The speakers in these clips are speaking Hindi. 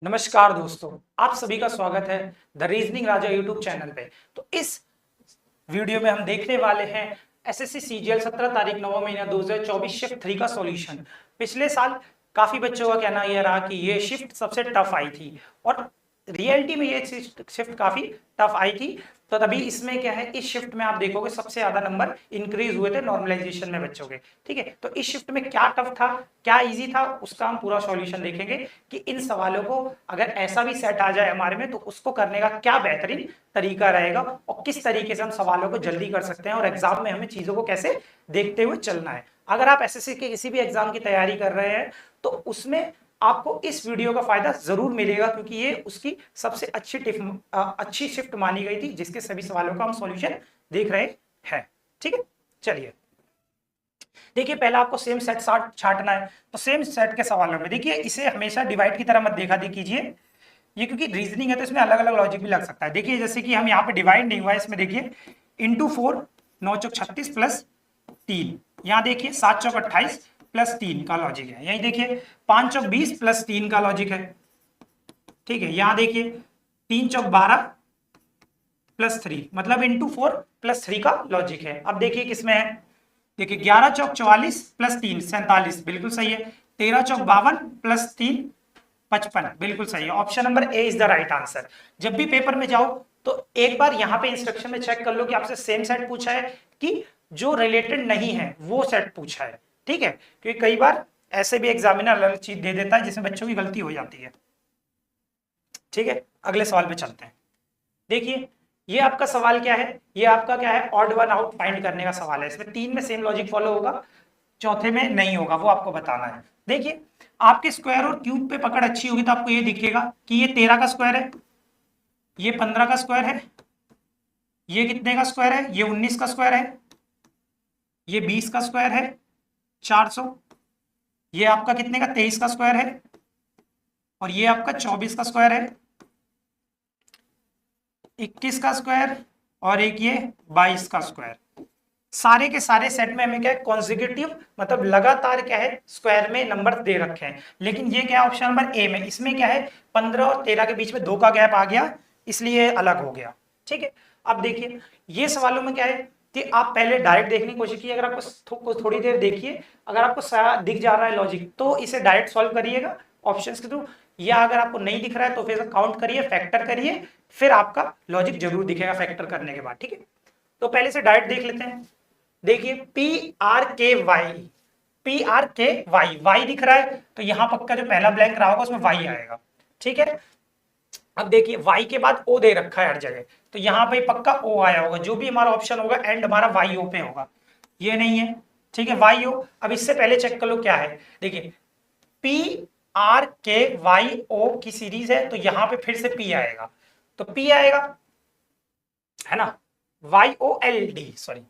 नमस्कार दोस्तों, आप सभी का स्वागत है the reasoning Raja YouTube channel पे। तो इस वीडियो में हम देखने वाले हैं एसएससी सीजीएल 17 तारीख 9वां महीना 2024 शिफ्ट 3 का सॉल्यूशन। पिछले साल काफी बच्चों का कहना यह रहा कि ये शिफ्ट सबसे टफ आई थी और रियलिटी में ये शिफ्ट काफी टफ आई थी। तो तभी इसमें क्या है, इस शिफ्ट में आप देखोगे सबसे ज्यादा नंबर इंक्रीज हुए थे नॉर्मलाइजेशन में बच्चों के। ठीक है, तो इस शिफ्ट में क्या टफ था क्या इजी था उसका हम पूरा सॉल्यूशन देखेंगे कि इन सवालों को अगर ऐसा भी सेट आ जाए हमारे में तो उसको करने का क्या बेहतरीन तरीका रहेगा और किस तरीके से हम सवालों को जल्दी कर सकते हैं और एग्जाम में हमें चीजों को कैसे देखते हुए चलना है। अगर आप एसएससी के किसी भी एग्जाम की तैयारी कर रहे हैं तो उसमें आपको इस वीडियो का फायदा जरूर मिलेगा, क्योंकि ये उसकी सबसे अच्छी शिफ्ट मानी गई थी जिसके सभी सवालों का हम सॉल्यूशन देख रहे हैं। ठीक है, चलिए देखिए, पहला आपको सेम सेट छांटना है। तो सेम सेट के सवालों में देखिए, इसे हमेशा डिवाइड की तरह मत देखा कीजिए, ये क्योंकि रीजनिंग है तो इसमें अलग अलग लॉजिक भी लग सकता है। देखिए जैसे कि हम यहाँ पे डिवाइड नहीं हुआ, इसमें देखिए इंटू 4 9 चौक 36 प्लस 3, यहाँ देखिए 7 चौक 28 प्लस 3 का लॉजिक है। यही देखिए 5 चौक 20 प्लस 3 का लॉजिक है। ठीक है, यहाँ देखिए 3 चौक 12 प्लस 3, मतलब इंटू 4 प्लस 3 का लॉजिक है। अब देखिए किसमें है, देखिए 11 चौक 44 प्लस 3 47, बिल्कुल सही है। 13 चौक 52 प्लस 3 55, बिल्कुल सही है। Option number A is the right answer. जब भी पेपर में जाओ तो एक बार यहाँ पे इंस्ट्रक्शन में चेक कर लो कि आपसे सेम सेट पूछा है कि जो रिलेटेड नहीं है वो सेट पूछा है। ठीक है, क्योंकि कई बार ऐसे भी एग्जामिनर अलग चीज दे देता है जिसमें बच्चों की गलती हो जाती है। ठीक है, अगले सवाल पे चलते हैं। देखिए ये आपका सवाल क्या है, ये आपका क्या है, ऑड वन आउट फाइंड करने का सवाल है। इसमें 3 में सेम लॉजिक फॉलो होगा, चौथे में नहीं होगा, वो आपको बताना है। देखिए आपके स्क्वायर और क्यूब पे पकड़ अच्छी होगी तो आपको ये दिखेगा कि ये 13 का स्क्वायर है, ये 15 का स्क्वायर है, ये कितने का स्क्वायर है, ये 19 का स्क्वायर है, ये 20 का स्क्वायर है 400, ये आपका कितने का 23 का स्क्वायर है और ये आपका 24 का स्क्वायर है, 21 का स्क्वायर और एक ये 22 का स्क्वायर। सारे के सारे सेट में हमें क्या है, कॉन्जिक्यूटिव मतलब लगातार क्या है, स्क्वायर में नंबर दे रखे हैं। लेकिन ये क्या है, ऑप्शन नंबर ए में, इसमें क्या है 15 और 13 के बीच में 2 का गैप आ गया, इसलिए अलग हो गया। ठीक है, अब देखिए ये सवालों में क्या है कि आप पहले डायरेक्ट देखने की कोशिश कीजिए। अगर आपको थोड़ी देर देखिए, अगर आपको दिख जा रहा है लॉजिक तो इसे डायरेक्ट सॉल्व करिएगा ऑप्शंस के थ्रू, या अगर आपको नहीं दिख रहा है तो फिर काउंट करिए, फैक्टर करिए, फिर आपका लॉजिक जरूर दिखेगा फैक्टर करने के बाद। ठीक है, तो पहले से डायरेक्ट देख लेते हैं। देखिए पी आर के वाई दिख रहा है तो यहां पक्का जो पहला ब्लैंक रहा होगा उसमें वाई आएगा। ठीक है, अब देखिए वाई के बाद ओ दे रखा है हर जगह, तो यहां पे पक्का ओ आया होगा, जो भी हमारा ऑप्शन होगा एंड हमारा वाई ओ पे होगा, ये नहीं है। ठीक है, वाई ओ। अब इससे पहले चेक कर लो क्या है, देखिए PRKYO की सीरीज है तो यहां पे फिर से पी आएगा, तो पी आएगा है ना, YOLD सॉरी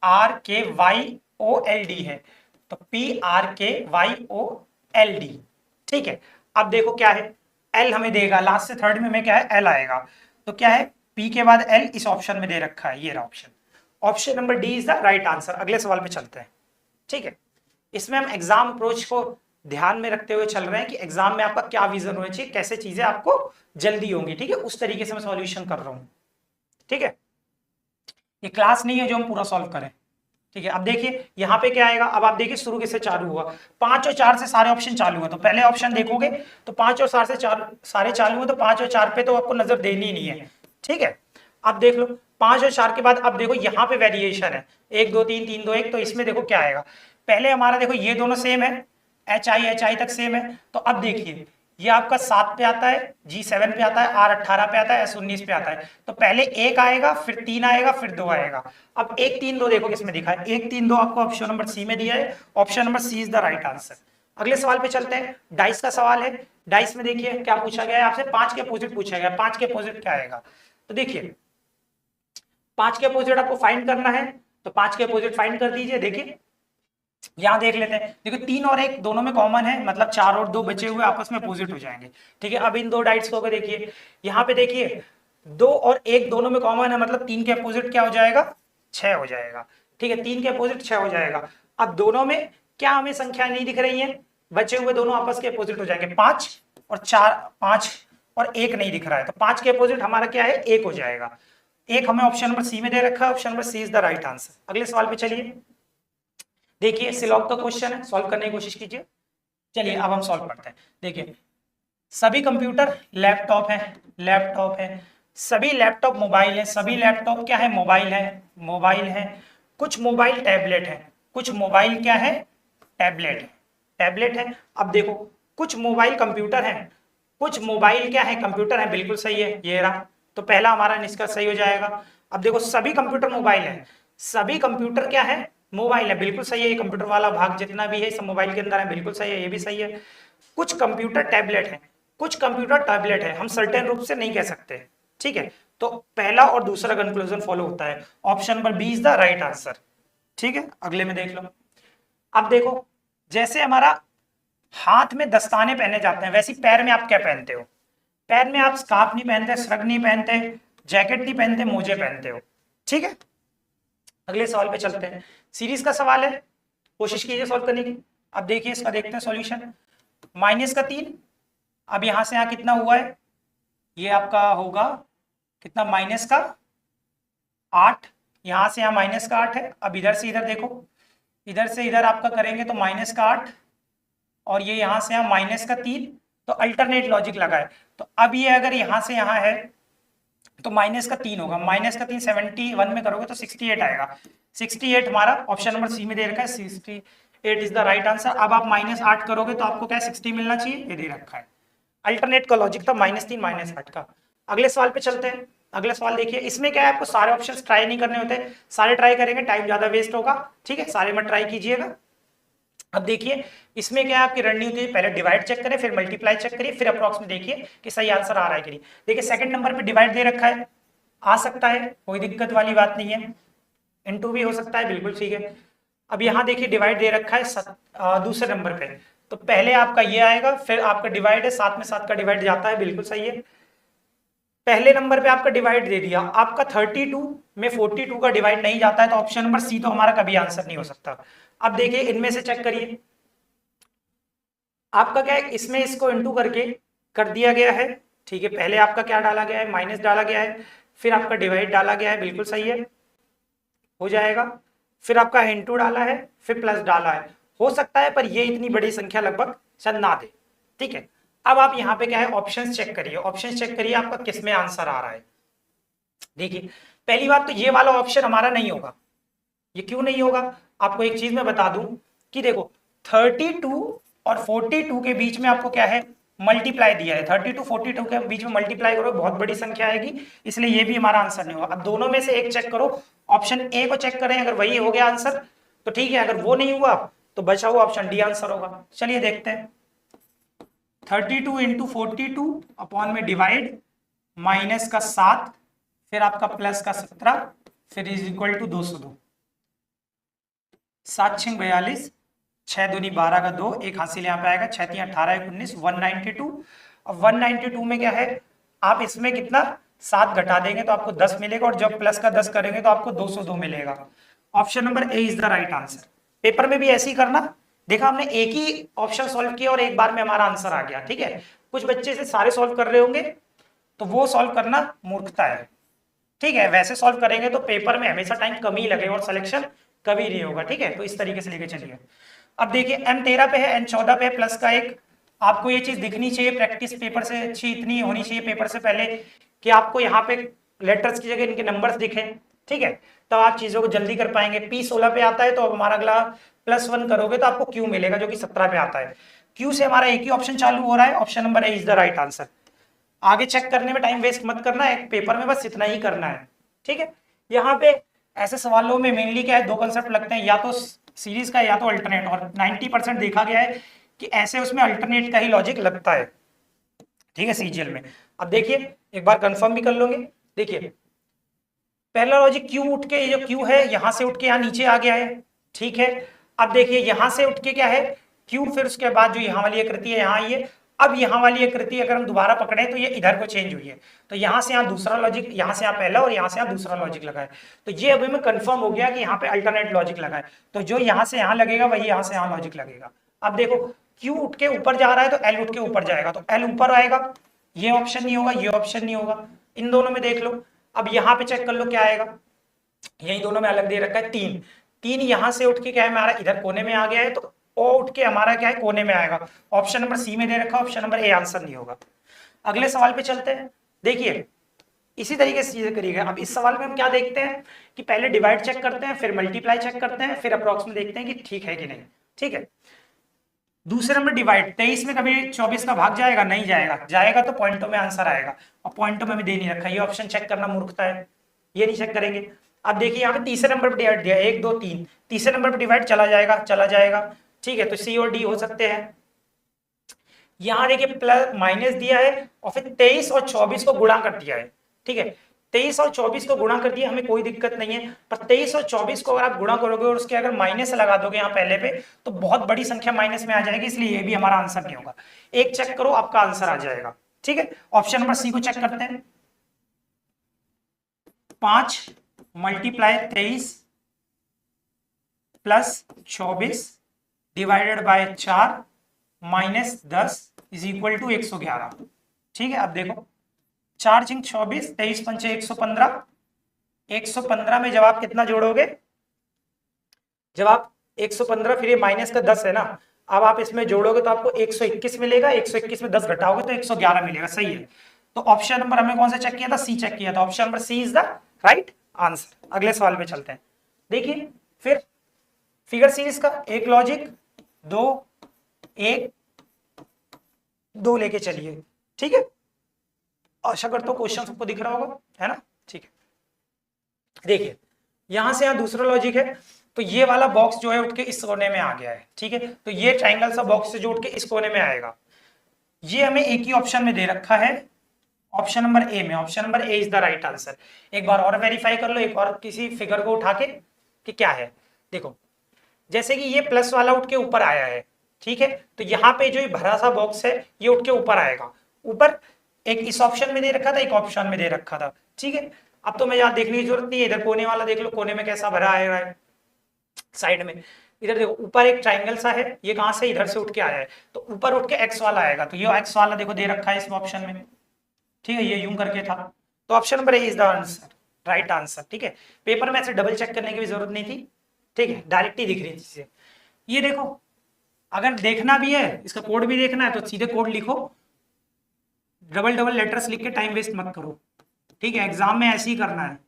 PRKYOLD है, तो PRKYOLD। ठीक है, अब देखो क्या है, L हमें देगा, लास्ट से थर्ड में क्या है, L आएगा, तो क्या है P के बाद L इस ऑप्शन में दे रखा है, ये रहा option. Option number D is the right answer. अगले सवाल पे चलते हैं। ठीक है, इसमें हम एग्जाम अप्रोच को ध्यान में रखते हुए चल रहे हैं कि एग्जाम में आपका क्या विजन होना चाहिए, कैसे चीजें आपको जल्दी होंगी। ठीक है, उस तरीके से मैं सॉल्यूशन कर रहा हूं। ठीक है, ये क्लास नहीं है जो हम पूरा सॉल्व करें। ठीक है, अब देखिए यहाँ पे क्या आएगा, अब आप देखिए शुरू किससे चालू हुआ, 5 और 4 से सारे ऑप्शन चालू हैं, तो पहले ऑप्शन देखोगे तो 5 और 4 से सारे चालू हैं, तो 5 और 4 पे तो आपको नजर देनी नहीं है। ठीक है, अब देख लो 5 और 4 के बाद अब देखो यहाँ पे वेरिएशन है 1 2 3 3 2 1, तो इसमें देखो क्या आएगा, पहले हमारा देखो ये दोनों सेम है, HI तक सेम है, तो अब देखिए ये आपका 7 पे आता है, G7 पे आता है, R18 पे आता है, S19 पे आता है, तो पहले 1 आएगा फिर 3 आएगा फिर 2 आएगा। अब 1 3 2 देखो किसमें दिखा है, 1 3 2 आपको ऑप्शन नंबर सी में दिया है, option number C is the right answer. अगले सवाल पे चलते हैं, डाइस का सवाल है। डाइस में देखिए क्या पूछा गया है आपसे, 5 के अपोजिट पूछा गया, 5 के अपोजिट क्या आएगा, तो देखिए 5 के अपोजिट आपको फाइंड करना है, तो 5 के अपोजिट फाइंड कर दीजिए। देखिए यहां देख लेते हैं, देखो 3 और 1 दोनों में कॉमन है, मतलब 4 और 2 बचे हुए आपस में अपोजिट हो जाएंगे। ठीक है, अब इन दो डाइट्स को देखिए, यहाँ पे देखिए 2 और 1 दोनों में कॉमन है, मतलब 3 के अपोजिट क्या हो जाएगा, 6 हो जाएगा। ठीक है, 3 के अपोजिट 6 हो जाएगा। अब दोनों में क्या हमें संख्या नहीं दिख रही है, बचे हुए दोनों आपस के अपोजिट हो जाएंगे, 5 और 4, 5 और 1 नहीं दिख रहा है, तो 5 के अपोजिट हमारा क्या है, 1 हो जाएगा। 1 हमें ऑप्शन नंबर सी में दे रखा है, option number C is the right answer. अगले सवाल पे चलिए, देखिए सिलॉग का क्वेश्चन है, सॉल्व करने की कोशिश कीजिए। चलिए अब हम सॉल्व करते हैं। देखिए सभी कंप्यूटर लैपटॉप है, लैपटॉप है, सभी लैपटॉप मोबाइल है, सभी लैपटॉप क्या है, मोबाइल है, मोबाइल है, कुछ मोबाइल टैबलेट है, कुछ मोबाइल क्या है, टैबलेट है, टैबलेट है। अब देखो कुछ मोबाइल कंप्यूटर है, कुछ मोबाइल क्या है, कंप्यूटर है, बिल्कुल सही है, ये रहा, तो पहला हमारा निष्कर्ष सही हो जाएगा। अब देखो सभी कंप्यूटर मोबाइल है, सभी कंप्यूटर क्या है, मोबाइल है, बिल्कुल सही है, ये कंप्यूटर वाला भाग जितना भी है सब मोबाइल के अंदर है, बिल्कुल सही है, ये भी सही है। कुछ कंप्यूटर टैबलेट है, कुछ कंप्यूटर टैबलेट है, हम सर्टेन रूप से नहीं कह सकते, ठीक है, तो पहला और दूसरा कंक्लूजन फॉलो होता है, option number B is the right answer, ठीक है। अगले में देख लो, अब देखो जैसे हमारा हाथ में दस्ताने पहने जाते हैं, वैसे पैर में आप क्या पहनते हो, पैर में आप स्कार्फ नहीं पहनते, श्रग नहीं पहनते, जैकेट नहीं पहनते, मोजे पहनते हो, ठीक है। अगले सवाल पे चलते हैं, सीरीज का सवाल है, कोशिश कीजिए सॉल्व करने की। अब देखिए इसका देखते हैं सॉल्यूशन, -3, अब यहां से यहां कितना हुआ है, ये आपका होगा कितना, -8, यहां से यहां -8 है। अब इधर से इधर देखो, इधर से इधर आपका करेंगे तो -8 और ये यहां से यहां -3, तो अल्टरनेट लॉजिक लगा है, तो अब ये अगर यहां से यहां है तो -3 होगा, -3 71 में करोगे तो 68 आएगा, 68 हमारा ऑप्शन नंबर सी में दे रखा है, 68 इज द राइट आंसर। अब आप -8 करोगे तो आपको क्या 60 मिलना चाहिए, ये दे रखा है, अल्टरनेट का लॉजिक था -3 -8 का। अगले सवाल पे चलते हैं, अगले सवाल देखिए, इसमें क्या है, आपको सारे ऑप्शंस ट्राई नहीं करने होते, सारे ट्राई करेंगे टाइम ज्यादा वेस्ट होगा, ठीक है, सारे मत ट्राई कीजिएगा। अब देखिए इसमें क्या है, आपकी रणनीति है, पहले डिवाइड चेक करें, फिर मल्टीप्लाई चेक करिए, फिर अप्रॉक्स में देखिए कि सही आंसर आ रहा है कि नहीं। देखिए सेकंड नंबर पे डिवाइड दे रखा है, आ सकता है, कोई दिक्कत वाली बात नहीं है, इनटू भी हो सकता है, बिल्कुल ठीक है। अब यहाँ देखिए डिवाइड दे रखा है दूसरे नंबर पे, तो पहले आपका ये आएगा, फिर आपका डिवाइड है, 7 में 7 का डिवाइड जाता है, बिल्कुल सही है। पहले नंबर पे आपका डिवाइड दे दिया, आपका 32 में 42 का डिवाइड नहीं जाता है, तो ऑप्शन नंबर सी तो हमारा कभी आंसर नहीं हो सकता। अब देखिए इनमें से चेक करिए, आपका क्या है, इसमें इसको इंटू करके कर दिया गया है, ठीक है, पहले आपका क्या डाला गया है, माइनस डाला गया है, फिर आपका डिवाइड डाला गया है, बिल्कुल सही है, हो जाएगा, फिर आपका इंटू डाला है, फिर प्लस डाला है, हो सकता है, पर ये इतनी बड़ी संख्या लगभग शायद ना दे, ठीक है। अब आप यहाँ पे क्या है, ऑप्शंस चेक करिए, ऑप्शंस चेक करिए आपका किसमें आंसर आ रहा है। देखिए पहली बात तो ये वाला ऑप्शन हमारा नहीं होगा, ये क्यों नहीं होगा, आपको एक चीज मैं बता दूं कि देखो 32 और 42 के बीच में आपको क्या है, मल्टीप्लाई दिया है, 32 42 के बीच में मल्टीप्लाई करो, बहुत बड़ी संख्या आएगी, इसलिए ये भी हमारा आंसर नहीं होगा। अब दोनों में से एक चेक करो, ऑप्शन ए को चेक करें, अगर वही हो गया आंसर तो ठीक है, अगर वो नहीं हुआ तो बचा हुआ ऑप्शन डी आंसर होगा। चलिए देखते हैं, 32 इंटू 42 अपॉन में डिवाइड, माइनस का 7, फिर आपका प्लस का 17, फिर इज इक्वल टू 202, 7 6 42, 6 दूनी 12 का 2, एक हासिल यहाँ पे आएगा, 6 3 18 19, 192। अब 192 में क्या है, आप इसमें कितना 7 घटा देंगे तो आपको 10 मिलेगा, और जब प्लस का 10 करेंगे तो आपको 202 मिलेगा। Option number A is the right answer. Paper में भी ऐसे ही करना, देखा हमने एक ही ऑप्शन सॉल्व किया और एक बार में हमारा आंसर आ गया, ठीक है। कुछ बच्चे से सारे सॉल्व कर रहे होंगे तो वो सॉल्व करना मूर्खता है, ठीक है, वैसे सॉल्व करेंगे तो पेपर में हमेशा टाइम कम ही लगेगा और सिलेक्शन कभी नहीं होगा, ठीक है, तो इस तरीके से लेके चलिए। अब देखिए M13 पे है, N14 पे प्लस का 1, आपको ये चीज दिखनी चाहिए, प्रैक्टिस पेपर से अच्छी इतनी होनी चाहिए पेपर से पहले कि आपको यहाँ पे लेटर्स की जगह इनके नंबर्स दिखे, ठीक है, तो आप चीजों को जल्दी कर पाएंगे। P16 पे आता है तो अब हमारा अगला +1 करोगे तो आपको Q मिलेगा जो कि 17 पे आता है, Q से हमारा एक ही ऑप्शन चालू हो रहा है, option number A is the right answer. आगे चेक करने में टाइम वेस्ट मत करना है, पेपर में बस इतना ही करना है, ठीक है। यहाँ पे ऐसे सवालों में मेनली क्या है, दो कंसेप्ट लगते हैं, या तो सीरीज का या तो अल्टरनेट, और 90% देखा गया है कि ऐसे उसमें अल्टरनेट का ही लॉजिक लगता है, ठीक है, सीजीएल में। अब देखिए एक बार कंफर्म भी कर लोगे, देखिए पहला लॉजिक क्यू उठ के, ये जो क्यू है यहां से उठ के यहाँ नीचे आ गया है, ठीक है। अब देखिए यहां से उठ के क्या है क्यू, फिर उसके बाद जो यहाँ वाली आकृति है यहाँ ये, अब यहाँ वाली आकृति अगर हम दोबारा पकड़े तो ये इधर को चेंज हुई है, तो यहाँ से यहाँ दूसरा लॉजिक, यहाँ से यहाँ पहला और यहाँ से यहाँ दूसरा लॉजिक लगा है, तो ये अभी में कंफर्म हो गया कि यहाँ पे अल्टरनेट लॉजिक लगा है, तो जो यहाँ से यहाँ लगेगा वही यहाँ से यहाँ लॉजिक लगेगा। अब देखो Q उठ के ऊपर जा रहा है तो L उठ के ऊपर जाएगा, तो L ऊपर आएगा, ये ऑप्शन नहीं होगा, ये ऑप्शन नहीं होगा। इन दोनों में देख लो। अब यहाँ पे चेक कर लो क्या आएगा, यही दोनों में अलग दे रखा है 3, 3 यहां से उठ के क्या है हमारा इधर कोने में आ गया है, तो O उठ के हमारा क्या है कोने में आएगा। ऑप्शन नंबर सी में दे रखा है, ऑप्शन नंबर ए आंसर नहीं होगा। अगले सवाल पे चलते हैं। देखिए इसी तरीके से चीजें करिएगा। अब इस सवाल में हम क्या देखते हैं कि पहले डिवाइड चेक करते हैं, फिर मल्टीप्लाई चेक करते हैं, फिर अप्रॉक्स में देखते हैं कि ठीक है कि नहीं। ठीक है, दूसरे नंबर डिवाइड, 23 में कभी 24 का भाग जाएगा, नहीं जाएगा, जाएगा तो पॉइंटों में आंसर आएगा, और पॉइंटों में भी दे नहीं रखा, ये ऑप्शन चेक करना मूर्खता है, ये नहीं चेक करेंगे। अब देखिए यहाँ पे तीसरे नंबर पर डिवाइड दिया 1 2 3, तीसरे नंबर पर डिवाइड चला जाएगा, चला जाएगा। ठीक है, तो सी और डी हो सकते हैं। यहाँ देखिए प्लस माइनस दिया है और फिर 23 और 24 को गुणा कर दिया है। ठीक है, 23 और 24 को गुणा कर दिया, हमें कोई दिक्कत नहीं है, पर 23 और 24 को अगर आप गुणा करोगे और उसके अगर माइनस लगा दोगे यहाँ पहले पे, तो बहुत बड़ी संख्या माइनस में आ जाएगी, इसलिए ये भी हमारा आंसर नहीं होगा। एक चेक करो, आपका आंसर आ जाएगा। ठीक है, ऑप्शन नंबर सी को चेक करते हैं। 5 multiply 23 plus 24 divided by 4 minus 10 is equal to 111। ठीक है, अब देखो 4 × 24, 23 × 5 115, 115 में जब आप कितना जोड़ोगे, जब आप 115 फिर ये माइनस का 10 है ना, अब आप इसमें जोड़ोगे तो आपको 121 मिलेगा, 121 में 10 घटाओगे तो 111 मिलेगा। सही है, तो ऑप्शन नंबर हमने कौन सा चेक किया था, सी चेक किया था, option number C is the right answer. अगले सवाल पे चलते हैं। देखिए फिर फिगर सीरीज का एक लॉजिक, 2 1 2 लेके चलिए। ठीक है, आशा करता हूं क्वेश्चन सबको दिख रहा होगा, है ना। ठीक है, देखिए यहां से यहां दूसरा लॉजिक है, तो ये वाला बॉक्स जो है उठ के इस कोने में आ गया है। ठीक है, तो ये ट्राइंगल सा बॉक्स से जो उठ के इस कोने में आएगा, ये हमें एक ही ऑप्शन में दे रखा है, ऑप्शन नंबर ए में, option number A is the right answer. एक बार और वेरीफाई कर लो, एक और किसी फिगर को उठा के कि क्या है। देखो जैसे कि ये प्लस वाला उठ के ऊपर आया है, ठीक है, तो यहाँ पे जो ये भरा सा बॉक्स है ये उठ के ऊपर आएगा। ऊपर एक इस ऑप्शन में दे रखा था, एक ऑप्शन में दे रखा था। ठीक है, अब तो मैं यहाँ देखने की जरूरत नहीं है, इधर कोने वाला देख लो, कोने में कैसा भरा आया है साइड में। इधर देखो ऊपर एक ट्राइंगल सा है, ये कहां से, इधर से उठ के आया है, तो ऊपर उठ के एक्स वाला आएगा, तो ये एक्स वाला देखो दे रखा है इस ऑप्शन में। ठीक है, ये यूं करके था, तो option number A is the answer, right answer. ठीक है, पेपर में ऐसे डबल चेक करने की भी जरूरत नहीं थी। ठीक है, डायरेक्ट ही दिख रही थी। ये देखो अगर देखना भी है, इसका कोड भी देखना है, तो सीधे कोड लिखो, डबल डबल लेटर्स लिख के टाइम वेस्ट मत करो। ठीक है, एग्जाम में ऐसे ही करना है।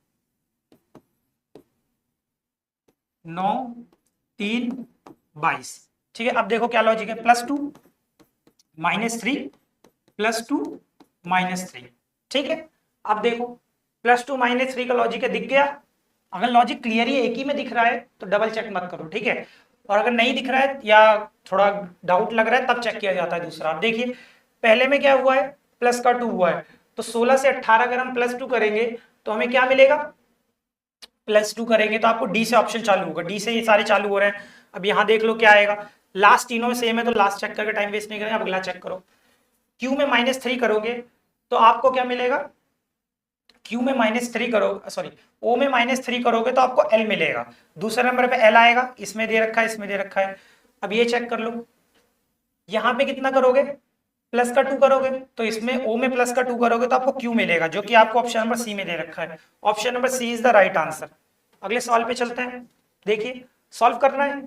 9 3 22। ठीक है, अब देखो क्या लॉजिक है, +2 -3 +2 -3। ठीक है, अब देखो +2 -3 का लॉजिक है, दिख गया। अगर लॉजिक क्लियर ही एक ही में दिख रहा है तो डबल चेक मत करो। ठीक है, और अगर नहीं दिख रहा है या थोड़ा डाउट लग रहा है तब चेक किया जाता है दूसरा। अब देखिए पहले में क्या हुआ है, प्लस का 2 हुआ है, तो 16 से 18 अगर हम +2 करेंगे तो हमें क्या मिलेगा, +2 करेंगे तो आपको डी से ऑप्शन चालू होगा, डी से ये सारे चालू हो रहे हैं। अब यहाँ देख लो क्या आएगा, लास्ट तीनों में सेम है तो लास्ट चेक करके टाइम वेस्ट नहीं करेंगे, अब अगला चेक करो। क्यू में -3 करोगे तो आपको क्या मिलेगा, क्यू में -3 करोगे, सॉरी ओ में -3 करोगे तो आपको एल मिलेगा। दूसरे नंबर पे एल आएगा, इसमें दे रखा है, इसमें दे रखा है। अब ये चेक कर लो, यहाँ पे कितना करोगे, प्लस का 2 करोगे तो इसमें ओ में प्लस का 2 करोगे तो आपको क्यू मिलेगा, जो कि आपको ऑप्शन नंबर सी में दे रखा है। Option number C is the right answer. अगले सवाल पे चलते हैं। देखिए सॉल्व करना है,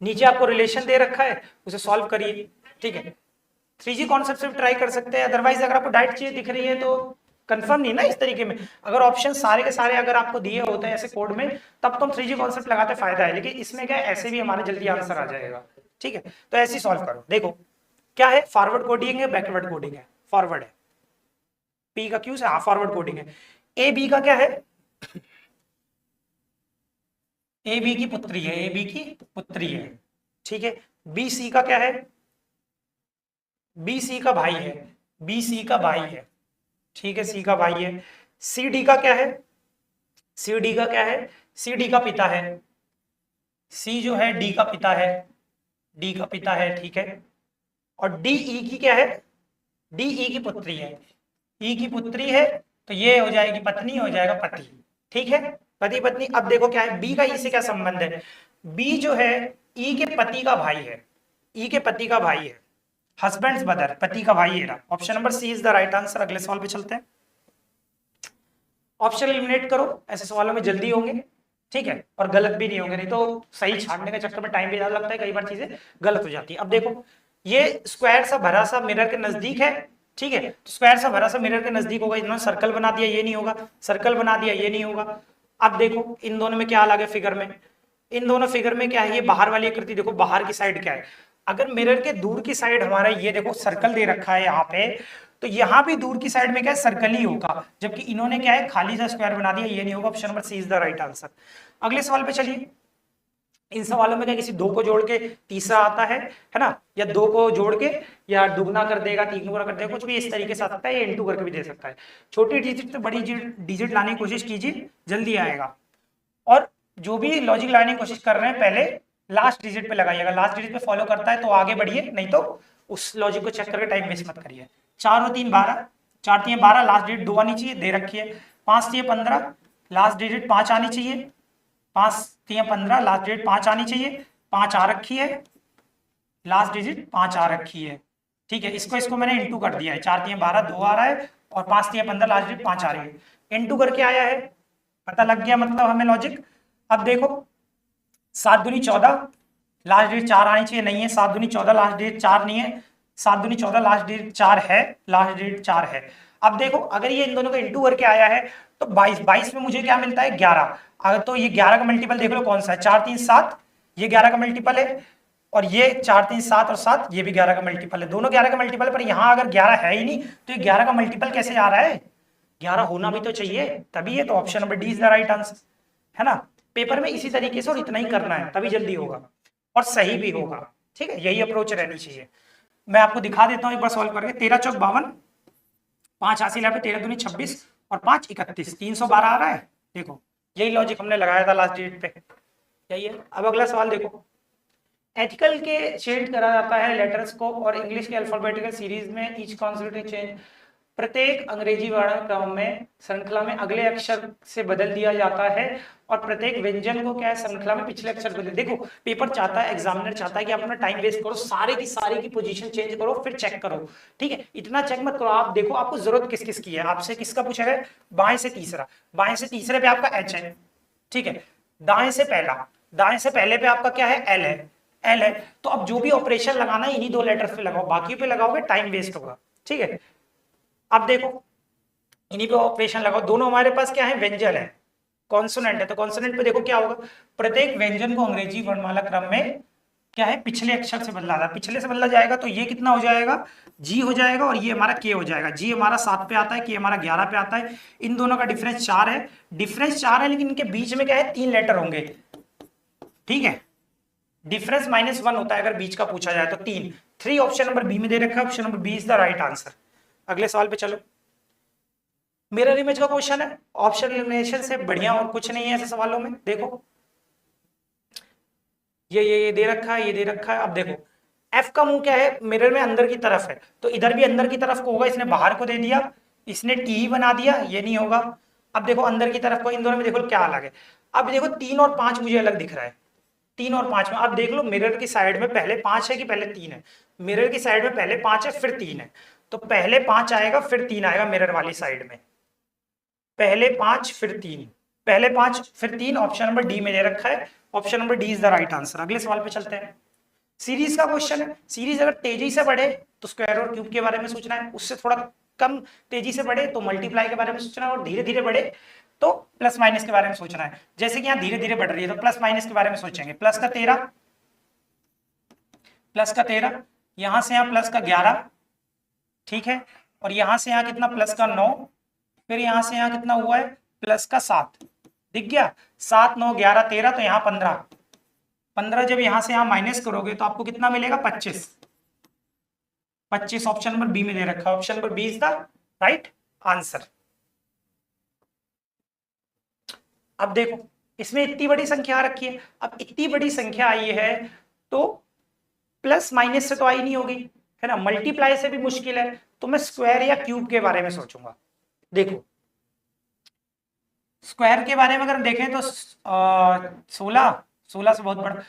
नीचे आपको रिलेशन दे रखा है, उसे सॉल्व करिए। ठीक है, 3G कॉन्सेप्ट से ट्राई कर सकते हैं, अदरवाइज अगर आपको डायरेक्ट चीज दिख रही है तो कंफर्म नहीं ना इस तरीके में। अगर ऑप्शन सारे के सारे अगर आपको दिए होते हैं ऐसे कोड में, तब तो हम 3G कॉन्सेप्ट लगाते फायदा है, लेकिन इसमें क्या है, ऐसे भी हमारे जल्दी आंसर आ जाएगा। ठीक है, तो ऐसे ही सॉल्व करो। देखो क्या है, फॉरवर्ड कोडिंग है, बैकवर्ड कोडिंग है, फॉरवर्ड है, पी का क्यू से, हाँ फॉरवर्ड कोडिंग है। ए बी का क्या है, ए बी की पुत्री है, ए बी की पुत्री है। ठीक है, बी सी का क्या है, बी सी का भाई है, बी सी का भाई है। ठीक है, सी का भाई है। सी डी का क्या है, सी डी का क्या है, सी डी का पिता है, सी जो है डी का पिता है, डी का पिता है। ठीक है, और डी ई की क्या है, डी ई की पुत्री है, ई की पुत्री है, तो ये हो जाएगी पत्नी, हो जाएगा पति। ठीक है, पति पत्नी। अब देखो क्या है, बी का ई से क्या संबंध है, बी जो है ई के पति का भाई है, ई के पति का भाई है, हस्बैंड्स ब्रदर, पति का भाई है। Option number C is the right answer. अगले सवाल पे चलते हैं। ऑप्शन एलिमिनेट करो, ऐसे सवालों में जल्दी होंगे, ठीक है, और गलत भी नहीं होंगे, नहीं तो सही छांटने के चक्कर में टाइम भी ज्यादा लगता है, कई बार चीजें गलत हो जाती है। अब देखो, ये स्क्वायर सा भरा सा मिरर के नजदीक है, ठीक है, तो स्क्वायर सा भरा सा मिरर के नजदीक होगा, इन्होंने सर्कल बना दिया, ये नहीं होगा, सर्कल बना दिया, ये नहीं होगा। अब देखो इन दोनों में क्या अलग है फिगर में, इन दोनों फिगर में क्या है, ये बाहर वाली आकृति देखो, बाहर की साइड क्या है, अगर मिरर के दूर की साइड हमारा ये देखो सर्कल दे रखा है यहाँ पे, तो यहाँ भी दूर की साइड में क्या है, सर्कल ही होगा, जबकि इन्होंने क्या है, खाली सा स्क्वायर बना दिया, ये नहीं होगा। Option number C is the right answer. अगले सवाल पे चलिए। इन सवालों में क्या किसी दो को जोड़ के तीसरा आता है ना, या दो को जोड़ के या दुगना कर देगा, तीन गुना कर देगा, कुछ भी इस तरीके से आ सकता है, या इंटू करके भी दे सकता है। छोटी डिजिट से बड़ी डिजिट लाने की कोशिश कीजिए, जल्दी आएगा। और जो भी लॉजिक लाने की कोशिश कर रहे हैं, पहले लास्ट डिजिट पे लगाइएगा, लास्ट डिजिट पे फॉलो करता है तो आगे बढ़िए, नहीं तो उस लॉजिक को चेक करके टाइम वेस्ट मत करिए। 4 और 3 12, 4 3 12, लास्ट डिजिट 2 आनी चाहिए, दे रखी है। 5 3 15, लास्ट डिजिट 5 आनी चाहिए, 5 3 15, लास्ट डिजिट 5 आनी चाहिए, 5 आ रखी है, लास्ट डिजिट 5 आ रखी है, ठीक है। इसको मैंने इंटू कर दिया है, 4 3 12 2 आ रहा है, और 5 3 15, लास्ट डिजिट 5 आ रही है, इंटू करके आया है, पता लग गया मतलब हमें लॉजिक। अब देखो 7 दूनी 14, लास्ट डिजिट 4 आनी चाहिए, नहीं है, 7 दूनी 14, लास्ट डिजिट 4 नहीं है, 7 दूनी 14, लास्ट डिजिट 4 है, लास्ट डिजिट 4 है। अब देखो अगर ये इन दोनों का इंटू करके आया है तो 22, 22 में मुझे क्या मिलता है, 11। अगर तो ये 11 का मल्टीपल देख लो कौन सा है, 4 3 7, ये 11 का मल्टीपल है, और ये 4 3 7 और 7 ये भी 11 का मल्टीपल है, दोनों 11 का मल्टीपल है, पर यहाँ अगर 11 है ही नहीं तो ये 11 का मल्टीपल कैसे आ रहा है, 11 होना भी तो चाहिए, तभी है। तो option number D is the right answer, है ना। पेपर में इसी तरीके से और इतना ही करना है, तभी जल्दी होगा और सही भी होगा, ठीक है, यही अप्रोच रहनी चाहिए। मैं आपको दिखा देता हूँ एक बार सॉल्व करके। 13 चौक 52, 5 हासिल यहाँ पे, 13 दूनी 26 और 5 31, 312 आ रहा है। देखो यही लॉजिक हमने लगाया था लास्ट डेट पे, यही है। अब अगला सवाल देखो, एथिकल के चेंज करा जाता है लेटर्स को, और इंग्लिश के अल्फाबेटिकल सीरीज में ईच कॉन्सोनेंट चेंज, प्रत्येक अंग्रेजी वर्ण क्रम में श्रृंखला में अगले अक्षर से बदल दिया जाता है, और प्रत्येक व्यंजन को क्या है, श्रृंखला में पिछले अक्षर बदल। देखो पेपर चाहता है, एग्जामिनर चाहता है कि आप अपना टाइम वेस्ट करो, सारे की पोजीशन चेंज करो फिर चेक करो, ठीक है, इतना चेक मत करो। आप देखो आपको जरूरत किस किस की है, आपसे किसका पूछा है, बाएं से तीसरा, बाएं से तीसरे पे आपका एच है, ठीक है, दाएं से पहला, दाएं से पहले पे आपका क्या है, एल है, एल है। तो अब जो भी ऑपरेशन लगाना है इन्हीं दो लेटर्स पे लगाओ, बाकी पे लगाओगे टाइम वेस्ट होगा, ठीक है। अब देखो इन्हीं पे ऑपरेशन लगाओ, दोनों हमारे पास क्या है, व्यंजन है, कॉन्सोनेंट है, तो कॉन्सोनेंट पे देखो क्या होगा, प्रत्येक व्यंजन को अंग्रेजी वर्णमाला क्रम में क्या है, पिछले अक्षर से बदला था, पिछले से बदला जाएगा, तो ये कितना हो जाएगा, जी हो जाएगा, और ये हमारा के हो जाएगा। जी हमारा 7 पे आता है, के हमारा 11 पे आता है, इन दोनों का डिफरेंस 4 है, डिफरेंस 4 है, लेकिन इनके बीच में क्या है, 3 लेटर होंगे, ठीक है, डिफरेंस -1 होता है अगर बीच का पूछा जाए तो 3, 3 ऑप्शन नंबर बी में दे रखा है, option number B is the right answer. अगले सवाल पे चलो, मिरर इमेज का क्वेश्चन है, ऑप्शन एलिमिनेशन से बढ़िया और कुछ नहीं है ऐसे सवालों में। देखो ये दे रखा है, ये दे रखा है। अब देखो एफ का मुंह क्या है, मिरर में अंदर की तरफ है, तो इधर भी अंदर की तरफ को होगा, इसने बाहर को दे दिया, इसने टी ही बना दिया, ये नहीं होगा। अब देखो अंदर की तरफ को, इन दोनों में देखो क्या अलग है। अब देखो 3 और 5 मुझे अलग दिख रहा है, 3 और 5 में। अब देख लो मिरर की साइड में पहले 5 है कि पहले 3 है, मिरर की साइड में पहले 5 है फिर 3 है, तो पहले 5 आएगा फिर 3 आएगा मिरर वाली साइड में, पहले 5 फिर 3, पहले 5 फिर 3, ऑप्शन नंबर डी में दे रखा है, option number D is the right answer. अगले सवाल पे चलते हैं, सीरीज का क्वेश्चन है। सीरीज अगर तेजी से बढ़े तो स्क्वायर और क्यूब के बारे में सोचना है, उससे थोड़ा कम तेजी से बढ़े तो मल्टीप्लाई के बारे में सोचना है, और धीरे धीरे बढ़े तो प्लस माइनस के बारे में सोचना है। जैसे कि यहाँ धीरे धीरे बढ़ रही है तो प्लस माइनस के बारे में सोचेंगे, प्लस का 13, प्लस का 13, यहां से यहाँ प्लस का 11, ठीक है, और यहां से यहाँ कितना, प्लस का 9, फिर यहां से यहाँ कितना हुआ है, प्लस का 7, दिख गया, 7 9 11 13, तो यहाँ 15, 15 जब यहां से यहाँ माइनस करोगे तो आपको कितना मिलेगा, 25, 25 ऑप्शन नंबर बी में दे रखा है, option number B is the right answer. अब देखो इसमें इतनी बड़ी संख्या आ रखी है, अब इतनी बड़ी संख्या आई है तो प्लस माइनस से तो आई नहीं होगी, है ना, मल्टीप्लाई से भी मुश्किल है, तो मैं स्क्वायर या क्यूब के बारे में सोचूंगा। देखो स्क्वायर के बारे में अगर देखें तो 16 से बहुत बड़ा,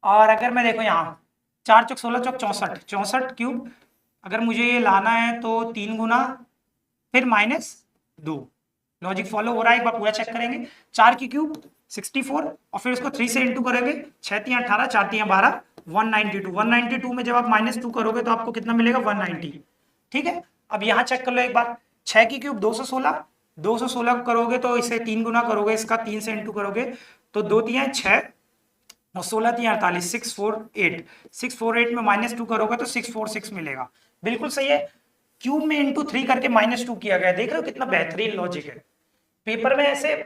और अगर मैं देखो यहाँ 4 चौक 16 चौक 64, 64 क्यूब अगर मुझे ये लाना है तो 3 गुना फिर -2। लॉजिक फॉलो हो रहा है, एक बार पूरा चेक करेंगे। 4 की क्यूब 64 और फिर उसको 3 से इंटू करेंगे, 6 3 18 4 3 12 192। 192 में जब आप -2 करोगे तो आपको कितना मिलेगा 190। ठीक है, अब यहाँ चेक कर लो एक बार। 6 की क्यूब 216, 216 करोगे तो इसे 3 गुना करोगे, इसका 3 से इंटू करोगे तो 2 3 6 और 16 3 48, 648। 648 में -2 करोगे तो 646 मिलेगा। बिल्कुल सही है, क्यूब में इंटू 3 करके -2 किया गया। देख रहे हो कितना बेहतरीन लॉजिक है। पेपर में ऐसे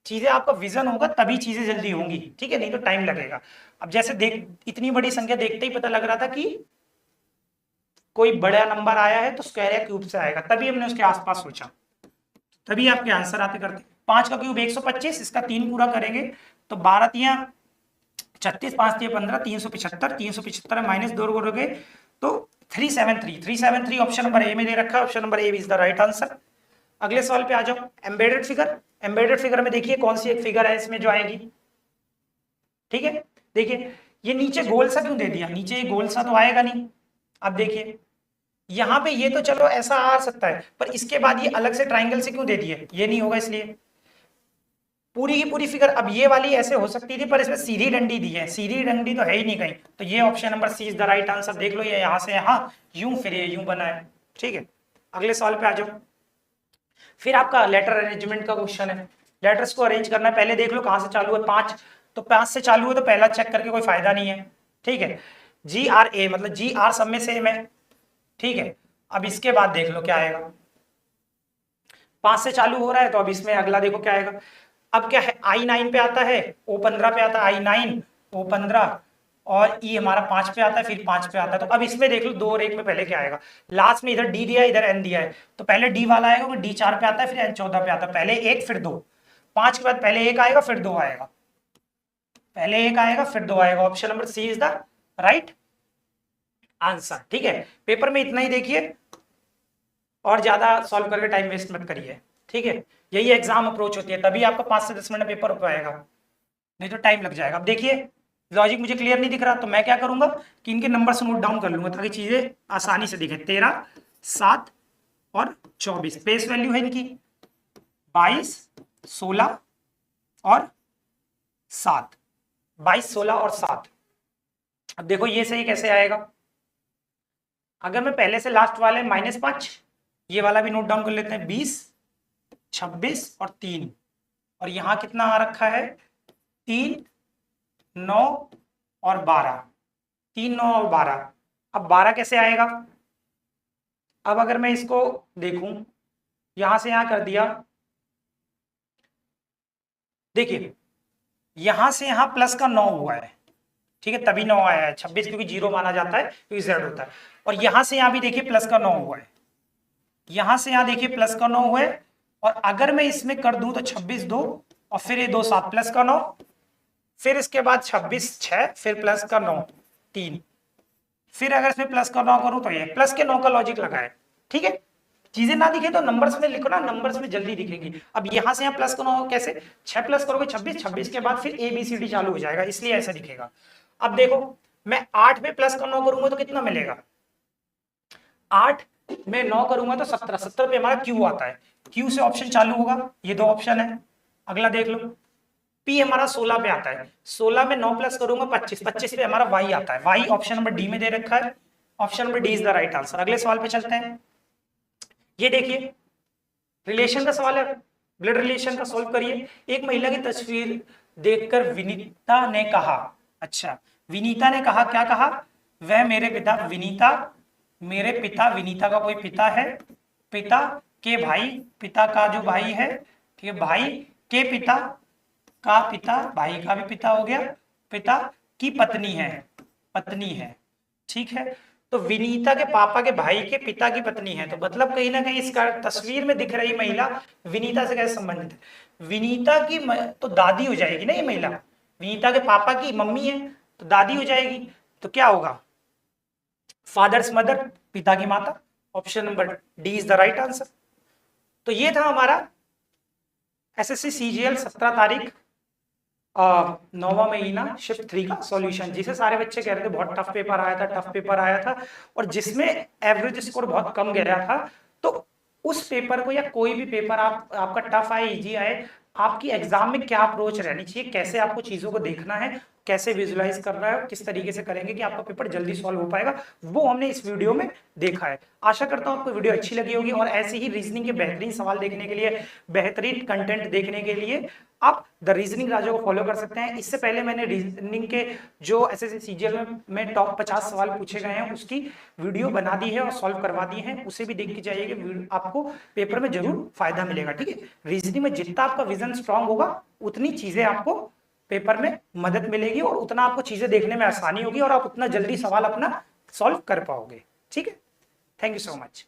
चीजें आपका विजन होगा तभी चीजें जल्दी होंगी, ठीक है, नहीं तो टाइम लगेगा। अब जैसे देख, इतनी बड़ी संख्या देखते ही पता लग रहा था कि कोई बड़ा नंबर आया है तो स्क्वायर या क्यूब से आएगा, तभी हमने उसके आसपास सोचा, तभी आपके आंसर आते करते। 5 का क्यूब 125, इसका 3 पूरा करेंगे तो 12 तिया 36, 5 तिया 15, 375। 375 में -2 करोगे तो 373। 373 ऑप्शन नंबर ए में दे रखा है, option number A is the right answer. अगले सवाल पे आ जाओ। एम्बेडेड फिगर, एम्बेडेड फिगर में देखिए कौन सी एक फिगर है इसमें जो आएगी। ठीक है, देखिए ये नीचे गोल सा क्यों दे दिया, नीचे ये गोल सा तो आएगा नहीं। अब देखिए यहाँ पे ये तो चलो ऐसा आ सकता है, पर इसके बाद ये अलग से ट्राइंगल से क्यों दे दिए, ये नहीं होगा इसलिए। पूरी की पूरी फिगर, अब ये वाली ऐसे हो सकती थी पर इसमें सीधी डंडी दी है, सीधी डंडी तो है ही नहीं कहीं, तो ये option number C is the right answer. देख लो ये यहाँ से यहाँ यूं फिर ये यूं बना है। ठीक है, अगले सवाल पे आ जाओ। फिर आपका लेटर अरेंजमेंट का क्वेश्चन है। लेटर्स को अरेंज करना है, पहले देख लो कहां से चालू है। 5, तो 5 से चालू है तो पहला चेक करके कोई फायदा नहीं है। ठीक है, GRA मतलब GR सब में सेम है। ठीक है, अब इसके बाद देख लो क्या आएगा। 5 से चालू हो रहा है तो अब इसमें अगला देखो क्या आएगा। अब क्या है, I9 पे आता है, O15 पे आता है, I9 O15 और E हमारा 5 पे आता है, फिर 5 पे आता है। तो अब इसमें देख लो 2 और 1 में पहले क्या आएगा। लास्ट में इधर D दिया है, इधर N दिया है, तो पहले D वाला आएगा, D 4 पे आता है, फिर N 14 पे आता है। पहले 1 फिर 2, 5 के बाद पहले 1 आएगा फिर 2 आएगा, पहले 1 आएगा फिर 2 आएगा। Option number C is the right answer. ठीक है, पेपर में इतना ही देखिए और ज्यादा सॉल्व करके टाइम वेस्ट मत करिए। ठीक है, यही एग्जाम अप्रोच होती है, तभी आपका 5 से 10 मिनट में पेपर हो पाएगा, नहीं तो टाइम लग जाएगा। अब देखिए लॉजिक मुझे क्लियर नहीं दिख रहा तो मैं क्या करूंगा कि इनके नंबर से नोट डाउन कर लूंगा ताकि चीजें आसानी से दिखे। 13, 7 और 24 बेस वैल्यू है इनकी, 22, 16 और 7। 22, 16 और 7। अब देखो ये सही कैसे आएगा। अगर मैं पहले से लास्ट वाले -5, ये वाला भी नोट डाउन कर लेते हैं। 20, 26 और 3, और यहां कितना आ रखा है 3, 9 और 12। 3, 9 और 12। अब 12 कैसे आएगा। अब अगर मैं इसको देखूं, यहां से यहां कर दिया, देखिए यहां से यहां प्लस का 9 हुआ है, ठीक है, तभी 9 आया है। 26 क्योंकि 0 माना जाता है क्योंकि Z होता है। और यहां से यहां भी देखिए प्लस का 9 हुआ है, यहां से यहां देखिए प्लस का 9 हुआ है। और अगर मैं इसमें कर दूं तो 26 2 और फिर ये 2 7 प्लस का 9, फिर इसके बाद 26 6 फिर प्लस का 9 3, फिर अगर इसमें प्लस का 9 करूं तो ये प्लस के 9 का लॉजिक लगा है। ठीक है, चीजें ना दिखे तो नंबर्स में लिखो ना, नंबर्स में जल्दी दिखेगी। अब यहां से यहां प्लस का 9 कैसे, 6 प्लस करोगे 26, 26 के बाद फिर ABCD चालू हो जाएगा, इसलिए ऐसा दिखेगा। अब देखो मैं 8 में प्लस का 9 करूंगा तो कितना मिलेगा, 8 में 9 करूंगा तो 17, 17 पे हमारा Q आता है, Q से ऑप्शन चालू होगा, ये 2 ऑप्शन है। अगला देख लो, P हमारा 16 पे आता है, 16 में 9 प्लस करूंगा 25, 25 पे हमारा Y आता है, Y ऑप्शन नंबर डी में दे रखा है, option number D is the right answer. अगले सवाल पे चलते हैं। ये देखिए रिलेशन का सवाल है, ब्लड रिलेशन का सॉल्व करिए। एक महिला की तस्वीर देखकर विनीता ने कहा, अच्छा विनीता ने कहा, क्या कहा, वह मेरे पिता, विनीता मेरे पिता, विनीता का कोई पिता है, पिता के भाई, पिता का जो भाई है, ठीक है, भाई के पिता का पिता, भाई का भी पिता हो गया, पिता की पत्नी है, पत्नी है। ठीक है, तो विनीता के पापा के भाई के पिता की पत्नी है, तो मतलब कहीं ना कहीं इसका तस्वीर में दिख रही महिला विनीता से कैसे संबंधित है। विनीता की तो दादी हो जाएगी ना ये महिला, विनीता के पापा की मम्मी है तो दादी हो जाएगी, तो क्या होगा फादर्स मदर, पिता की माता। Option number D is the right answer. तो ये था हमारा SSC CGL 17 तारीख 9वां महीना शिफ्ट 3 का सॉल्यूशन, जिसे सारे बच्चे कह रहे थे बहुत टफ पेपर आया था, टफ पेपर आया था, और जिसमें एवरेज स्कोर बहुत कम गया था। तो उस पेपर को या कोई भी पेपर आपका टफ आए इजी आए, आपकी एग्जाम में क्या अप्रोच रहनी चाहिए, कैसे आपको चीजों को देखना है, कैसे विजुलाइज करना है, किस तरीके से करेंगे कि आपका पेपर जल्दी सॉल्व हो पाएगा, वो हमने इस वीडियो में देखा है। आशा करता हूं आपको वीडियो अच्छी लगी होगी, और ऐसे ही रीजनिंग के बेहतरीन सवाल देखने के लिए, बेहतरीन कंटेंट देखने के लिए आप द रीजनिंग राजा को फॉलो कर सकते हैं। इससे पहले मैंने रीजनिंग के जो एसएससी सीजीएल में टॉप 50 सवाल पूछे गए हैं उसकी वीडियो बना दी है और सॉल्व करवा दी है, उसे भी देख के जाइएगा, आपको पेपर में जरूर फायदा मिलेगा। ठीक है, रीजनिंग में जितना आपका विजन स्ट्रांग होगा उतनी चीजें आपको पेपर में मदद मिलेगी, और उतना आपको चीजें देखने में आसानी होगी, और आप उतना जल्दी सवाल अपना सॉल्व कर पाओगे। ठीक है, थैंक यू सो मच।